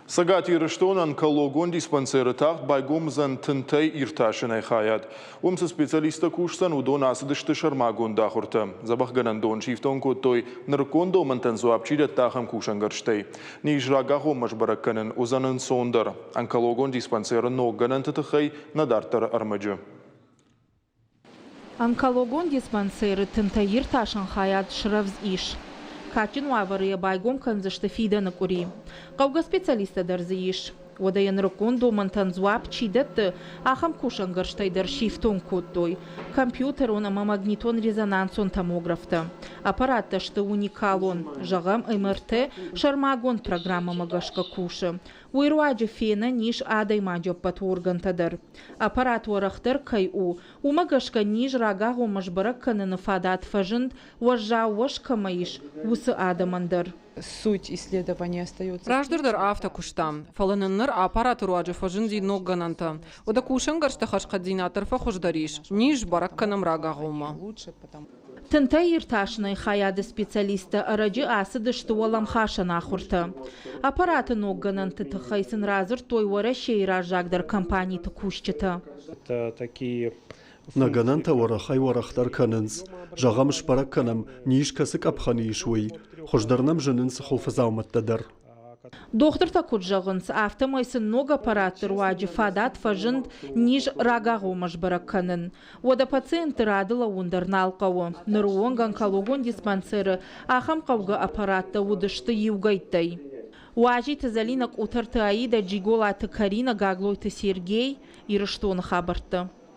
Сагат ирыштон онкологон диспансеры тахт байгомзан тынтай ирташынай хаят. Умсы специалиста кушсан удон асыдышты шармагон дахурты. Забахганан дон шифтон коттой ныркондо мантанзуапчидат тахам кушангарштай. Нижрагахо машбаракканын узанын сондар. Онкологон диспансеры ногганан тытыхай надартар армаджы. Онкологон диспансеры тынтай ирташын хаят шравз иш. Качин вавария байгом канзашты фида на кури. Кауга специалиста дарзииш. Одаен ракондо мантанзуап чидат ахам кушангарштайдар шифтон коддой. Компьютер он магнитон резонансон томографта. Аппарат что уникалон. Жагам МРТ шармагон программа магашка куша. Уируаджи фена ниш адай маджо пат органтадар. Аппарат варахтар кайу. Умагашка ниш рагаго машбаракканы нафадат фажинд важа вашкамаиш усы адамандар. Суть исследования остается. Раждырдар автокуштам. Фаланынныр аппарат руаджи фажинди ноггананта. Ода кушангаршта хашкадзинатор фахуждариш. Ниш баракканам рагагома. Тынтай ирташный хаяды специалиста араджи асыды что олам хашана хурта. Аппараты ногганан тытыхайсын разыр той вара шейра жагдар компании тыкушчыта. Это такие Нагананта варахай варахтар канынс. Жағамыш баракканам ниш касык апхани ишуй. Хождарнам жынынс холфазауматтадар. Доктор такуджагынс автомайсын ног аппараты руаджи фадат фажинд ниж рагагомаш баракканын. Ода пациенты радыла ундар налкауы. Ныруон онкологон диспансеры ахам кауга аппаратта удышты югайттай. Уажи тазалинак утарты Аида Джиголаты Карина Гаглойты Сергей ирыштоны хабарты.